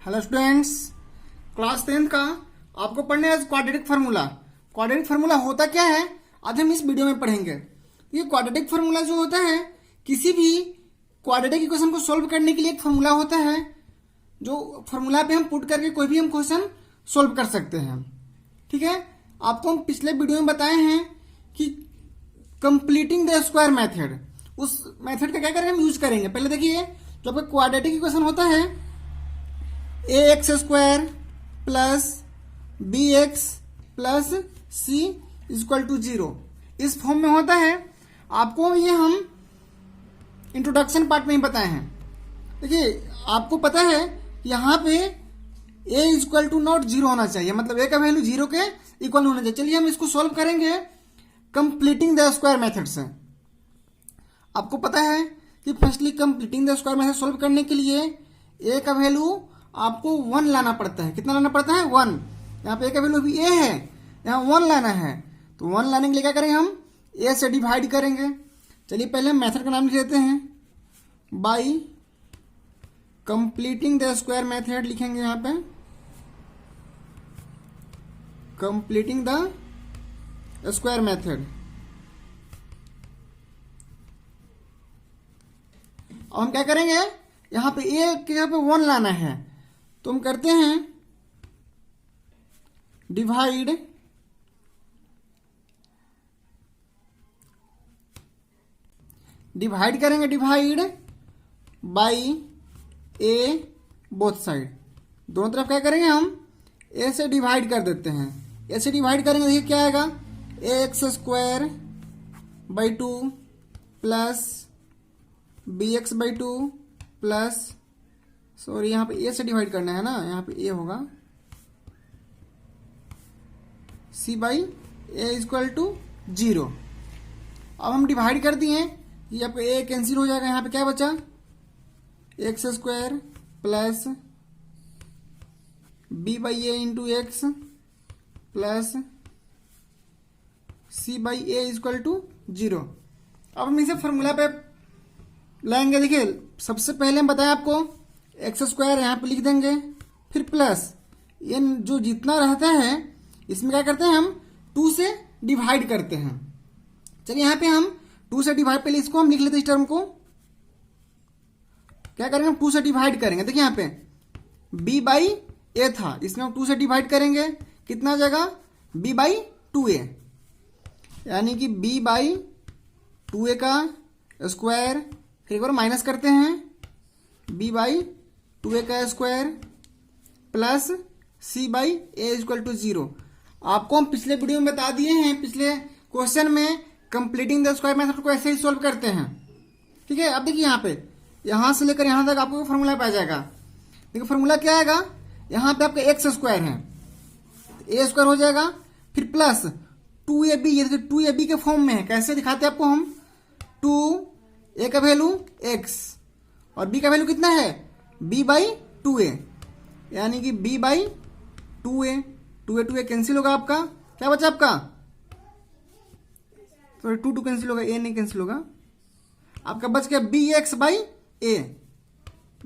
Hello students, class 10th का आपको पढ़ना है क्वाड्रेटिक फार्मूला। क्वाड्रेटिक फार्मूला होता क्या है आज हम इस वीडियो में पढ़ेंगे। ये क्वाड्रेटिक फार्मूला जो होता है किसी भी क्वाड्रेटिक इक्वेशन को सॉल्व करने के लिए एक फार्मूला होता है, जो फार्मूला पे हम पुट करके कोई भी हम क्वेश्चन सॉल्व कर सकते हैं। ठीक है, आपको हम पिछले वीडियो में बताए हैं कि कंप्लीटिंग द स्क्वायर मेथड, उस मेथड का क्या करेंगे हम यूज करेंगे। पहले देखिए, जो आपका क्वाड्रेटिक इक्वेशन होता है a x square plus b x plus c equal to 0 इस फॉर्म में होता है। आपको ये हम इंट्रोडक्शन पार्ट में ही बताए हैं। देखिए, आपको पता है यहाँ पे ए इक्वल टू नॉट 0 होना चाहिए, मतलब ए का वैल्यू 0 के इक्वल होना चाहिए। चलिए हम इसको सॉल्व करेंगे कंप्लीटिंग द स्क्वायर मेथड से। आपको पता है कि firstly completing the square method solve करने के लिए ए का वैल्यू आपको 1 लाना पड़ता है। कितना लाना पड़ता है? 1। यहाँ पे ए का वैल्यू अभी ए है, यहाँ 1 लाना है, तो 1 लाने के लिए क्या करेंगे हम ए से डिवाइड करेंगे। चलिए पहले हम मेथड का नाम लिख देते हैं, by completing the square method लिखेंगे। यहाँ पे कंप्लीटिंग द स्क्वायर मेथड। अब हम क्या करेंगे, यहाँ पे ए के यहाँ पे 1 लाना है, तो हम करते हैं डिवाइड करेंगे, divide by A both side. दोनों तरफ क्या करेंगे हम ए से डिवाइड कर देते हैं। ए से डिवाइड करेंगे, देखिए क्या आएगा, a x square by 2 plus b x by 2 plus, sorry यहाँ पे ए से डिवाइड करना है ना, यहाँ पे ए होगा सी बाई ए इक्वल टू 0। अब हम डिवाइड कर दिए, यहाँ पे ए कैंसिल हो जाएगा, यहाँ पे क्या बचा X square plus B by A into X plus C by A equal to 0। अब हम इसे फॉर्मूला पे लाएंगे। देखिए, सबसे पहले हम बताएं आपको एक्स स्क्वायर यहाँ पे लिख देंगे, फिर प्लस ये जो जितना रहता है इसमें क्या करते हैं हम 2 से डिवाइड करते हैं। चलिए यहाँ पे हम 2 से डिवाइड, पहले इसको हम लिख लेते हैं, इस टर्म को क्या करेंगे हम 2 से डिवाइड करेंगे। देखिए यहाँ पे b बाई ए था, इसमें हम 2 से डिवाइड करेंगे, कितना आ जाएगा b बाई 2a, यानी कि b बाई 2a का स्क्वायर, फिर एक बार माइनस करते हैं b बाई 2a का square plus c by A equal to 0। आपको हम पिछले वीडियो में बता दिए हैं, पिछले क्वेश्चन में कंप्लीटिंग द स्क्वायर मेथड को ऐसे ही सॉल्व करते हैं। ठीक है, अब देखिए यहाँ पे यहाँ से लेकर यहाँ तक आपको फॉर्मूला पे आ जाएगा। देखिए फॉर्मूला क्या आएगा, यहाँ पे आपका एक्स स्क्वायर है, ए स्क्वायर हो जाएगा, फिर प्लस 2ab, ये देखिए 2ab के फॉर्म में है। कैसे दिखाते हैं आपको हम, 2 ए का वैल्यू x और b का वैल्यू कितना है b बाई 2a, यानी कि b by 2a, 2a cancel होगा, आपका क्या बचा आपका, सॉरी 2 कैंसिल होगा, a नहीं कैंसिल होगा, आपका बच गया bx by a,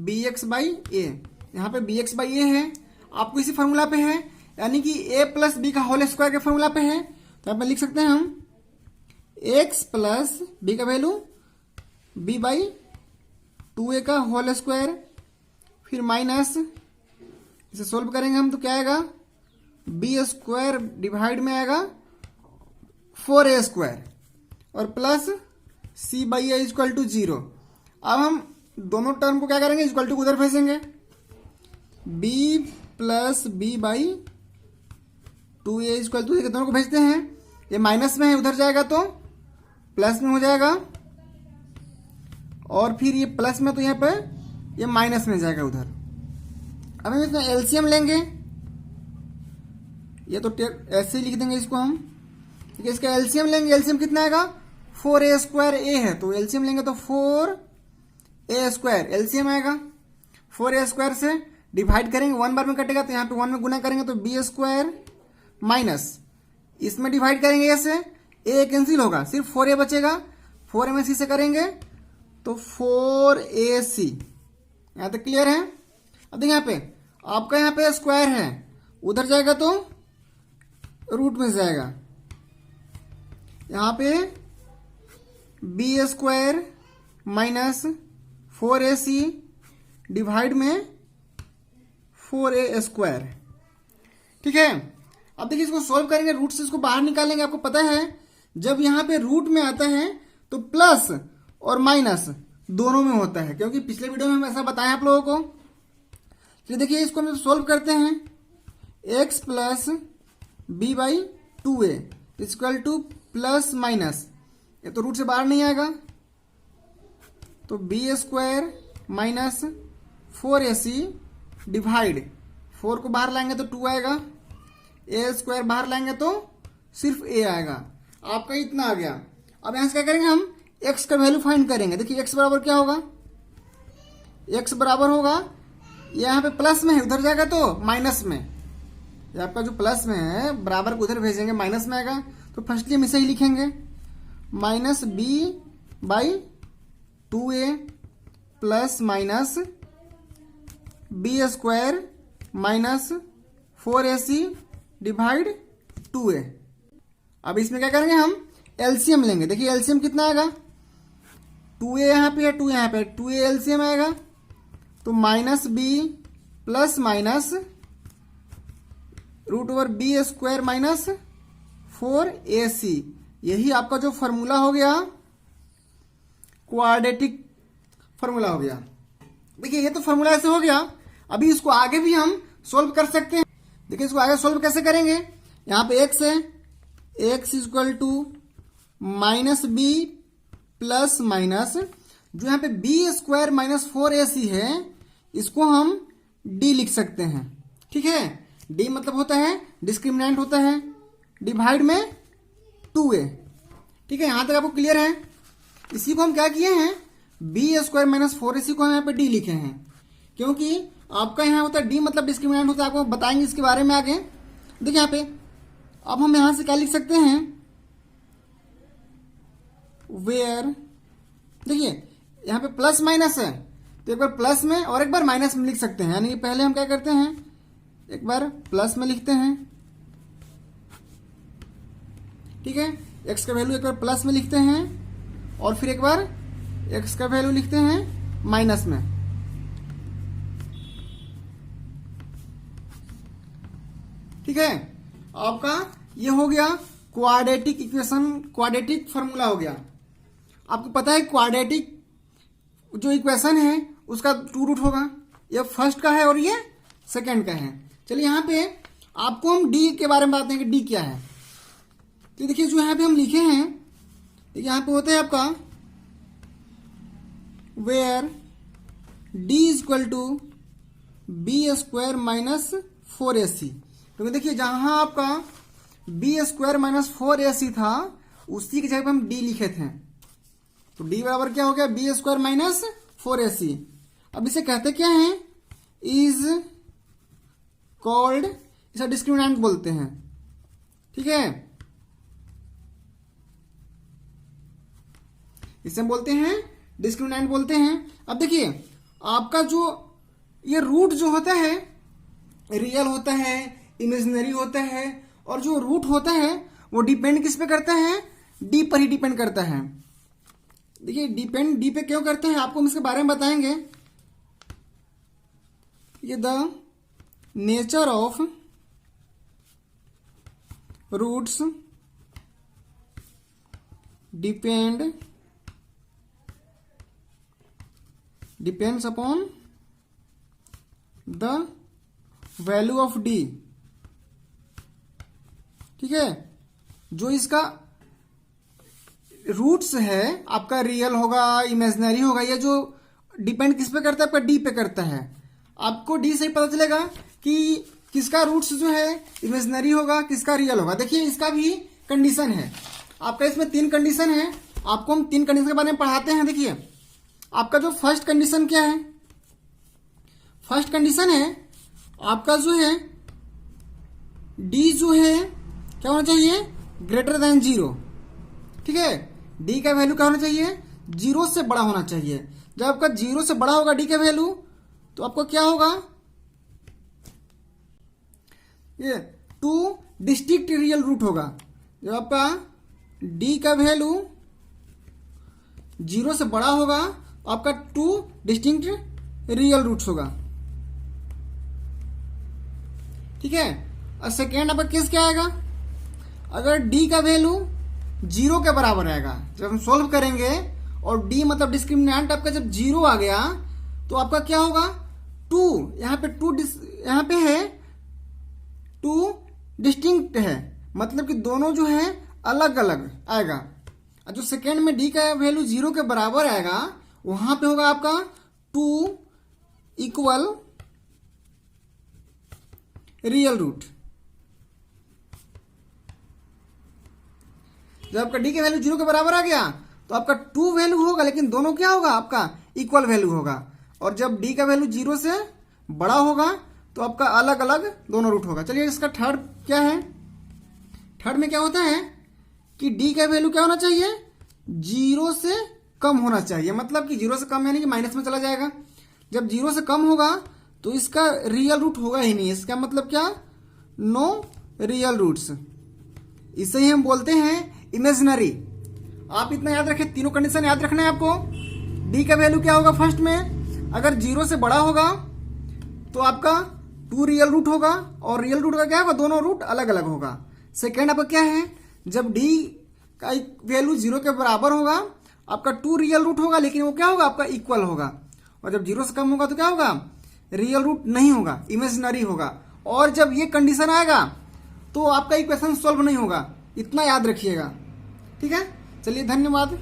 bx by a। यहाँ पे bx बाई a है, आपको इसी फॉर्मूला पे है, यानी कि a प्लस बी का होल स्क्वायर के फॉर्मूला पे है, तो यहाँ पे लिख सकते हैं हम x प्लस b का वैल्यू b बाई 2a का होल स्क्वायर, फिर माइनस, इसे सोल्व करेंगे हम तो क्या आएगा, b स्क्वायर डिवाइड में आएगा 4a स्क्वायर और plus c by A equal to 0। अब हम दोनों टर्म को क्या करेंगे, इक्वल टू उधर भेजेंगे, b plus b by 2a equal to, दोनों को भेजते हैं, ये माइनस में है, उधर जाएगा तो प्लस में हो जाएगा, और फिर ये प्लस में तो यहाँ पे ये माइनस में जाएगा उधर। अब हम इसमें एलसीएम लेंगे, ये तो ऐसे ही लिख देंगे इसको हम, ठीक है, इसका एलसीएम लेंगे, एलसीएम कितना आएगा 4a स्क्वायर a है, तो एलसीएम लेंगे तो 4a स्क्वायर एलसीएम आएगा, 4a स्क्वायर से डिवाइड करेंगे, 1 बार में कटेगा तो यहाँ पे 1 में गुना करेंगे तो b स्क्वायर माइनस, इसमें डिवाइड करेंगे a से, a कैंसिल होगा, सिर्फ 4a बचेगा, 4a में c से करेंगे तो 4ac। यहाँ तक क्लियर है। अब देखिए यहाँ पे आपका यहाँ पे स्क्वायर है, उधर जाएगा तो रूट में जाएगा। यहाँ पे B square minus 4ac divide में 4a स्क्वायर। ठीक है, अब देखिए इसको सॉल्व करेंगे, रूट से इसको बाहर निकालेंगे। आपको पता है जब यहाँ पे रूट में आता है तो प्लस और माइनस दोनों में होता है, क्योंकि पिछले वीडियो में हम ऐसा बताया आप लोगों को। तो देखिए इसको हम सॉल्व करते हैं, x plus B by 2a equal to plus minus, ये तो रूट से बाहर नहीं आएगा, तो B square minus 4ac divide 4 को बाहर लाएंगे तो 2 आएगा, a स्क्वायर बाहर लाएंगे तो सिर्फ a आएगा। आपका इतना आ गया। अब यहां से क्या करेंगे, हम x का वैल्यू फाइंड करेंगे। देखिए x बराबर क्या होगा, x बराबर होगा, यहाँ पे प्लस में है उधर जाएगा तो माइनस में, ये आपका जो प्लस में है बराबर को उधर भेजेंगे माइनस में आएगा, तो फर्स्टली हम इसे ही लिखेंगे minus b by 2a plus minus b square minus 4ac divide 2a। अब इसमें क्या करेंगे, हम एलसीएम लेंगे। देखिए एलसीएम कितना आएगा, 2a यहाँ पे है, 2 यहाँ पे, 2a एलसीएम आएगा तो minus b plus minus root over b square minus 4ac। यही आपका जो फॉर्मूला हो गया, क्वाड्रेटिक फॉर्मूला हो गया। देखिए ये तो फॉर्मूला ऐसे हो गया। अभी इसको आगे भी हम सोल्व कर सकते हैं। देखिए इसको आगे सोल्व कैसे करेंगे, यहाँ पे x है, x equal to minus b plus minus, जो यहाँ पे बी स्क्वायर माइनस 4ac है, इसको हम d लिख सकते हैं। ठीक है, d मतलब होता है डिस्क्रिमिनेंट होता है, डिवाइड में 2a। ठीक है, यहां तक आपको क्लियर है। इसी को हम क्या किए हैं, बी स्क्वायर माइनस 4ac को हम यहाँ पे d लिखे हैं, क्योंकि आपका यहाँ होता है d मतलब डिस्क्रिमिनेंट होता है। आपको बताएंगे इसके बारे में आगे। देखिए यहाँ पे अब हम यहां से क्या लिख सकते हैं, वेयर, देखिए यहाँ पे प्लस माइनस है तो एक बार प्लस में और एक बार माइनस में लिख सकते हैं। यानी कि पहले हम क्या करते हैं, एक बार प्लस में लिखते हैं, ठीक है, x का वैल्यू एक बार प्लस में लिखते हैं और फिर एक बार x का वैल्यू लिखते हैं माइनस में। ठीक है, आपका ये हो गया क्वाड्रेटिक इक्वेशन, क्वाड्रेटिक फॉर्मूला हो गया। आपको पता है क्वाड्रेटिक जो इक्वेशन है उसका 2 रूट होगा, ये फर्स्ट का है और ये सेकंड का है। चलिए यहाँ पे आपको हम डी के बारे में बात करेंगे, डी क्या है। तो देखिए जो यहाँ पे हम लिखे हैं, देखिए यहाँ पे होता है आपका where D is equal to b square minus 4ac। तो देखिए जहां आपका बी स्क्वायर माइनस 4ac था, उसी की जगह पे हम डी लिखे थे, तो डी बराबर क्या हो गया, बी स्क्वायर माइनस 4ac। अब इसे कहते क्या हैं, इज कॉल्ड, इसे डिस्क्रिमिनेंट बोलते हैं। ठीक है, इसे हम बोलते हैं डिस्क्रिमिनेंट बोलते हैं। अब देखिए आपका जो ये रूट जो होता है रियल होता है, इमेजिनरी होता है, और जो रूट होता है वो डिपेंड किस पे करता है, डी पर ही डिपेंड करता है। देखिए डिपेंड डी पे क्यों करते हैं, आपको हम इसके बारे में बताएंगे। ये the nature of roots depends upon the value of D. ठीक है, जो इसका रूट्स है आपका रियल होगा, इमेजिनरी होगा, ये जो डिपेंड किस पे करता है, आपका डी पे करता है। आपको डी से ही पता चलेगा कि किसका रूट्स जो है इमेजिनरी होगा, किसका रियल होगा। देखिए इसका भी कंडीशन है, आपका इसमें 3 कंडीशन है, आपको हम 3 कंडीशन के बारे में पढ़ाते हैं। देखिए आपका जो फर्स्ट कंडीशन क्या है, फर्स्ट कंडीशन है आपका जो है डी जो है क्या होना चाहिए, ग्रेटर देन 0। ठीक है, डी का वैल्यू क्या होना चाहिए, 0 से बड़ा होना चाहिए। जब आपका 0 से बड़ा होगा डी का वैल्यू, तो आपको क्या होगा, ये 2 डिस्टिंक्ट रियल रूट होगा। जब आपका d का वैल्यू 0 से बड़ा होगा तो आपका 2 डिस्टिंक्ट रियल रूट्स होगा। ठीक है। और सेकेंड आपका केस क्या आएगा, अगर d का वैल्यू 0 के बराबर आएगा, जब हम सॉल्व करेंगे और d मतलब डिस्क्रिमिनेंट आपका जब 0 आ गया तो आपका क्या होगा, 2 यहाँ पे है 2 डिस्टिंक्ट है, मतलब कि दोनों जो है अलग अलग आएगा। और जो सेकेंड में d का वैल्यू 0 के बराबर आएगा वहां पे होगा आपका 2 इक्वल रियल रूट। जब आपका d का वैल्यू 0 के बराबर आ गया तो आपका 2 वैल्यू होगा, लेकिन दोनों क्या होगा, आपका इक्वल वैल्यू होगा। और जब d का वैल्यू 0 से बड़ा होगा तो आपका अलग अलग दोनों रूट होगा। चलिए इसका थर्ड क्या है, थर्ड में क्या होता है कि d का वैल्यू क्या होना चाहिए, 0 से कम होना चाहिए, मतलब कि 0 से कम यानी कि माइनस में चला जाएगा। जब 0 से कम होगा तो इसका रियल रूट होगा ही नहीं, इसका मतलब क्या, नो रियल रूट्स। इसे ही हम बोलते हैं इमेजिनरी। आप इतना याद रखें, तीनों कंडीशन याद रखना है आपको। d का वैल्यू क्या होगा, फर्स्ट में अगर 0 से बड़ा होगा तो आपका 2 रियल रूट होगा, और रियल रूट का क्या होगा, दोनों रूट अलग अलग होगा। सेकेंड आपका क्या है, जब d का वैल्यू 0 के बराबर होगा आपका 2 रियल रूट होगा, लेकिन वो क्या होगा, आपका इक्वल होगा। और जब 0 से कम होगा तो क्या होगा, रियल रूट नहीं होगा, इमेजिनरी होगा। और जब ये कंडीशन आएगा तो आपका इक्वेशन सॉल्व नहीं होगा, इतना याद रखिएगा। ठीक है, चलिए धन्यवाद।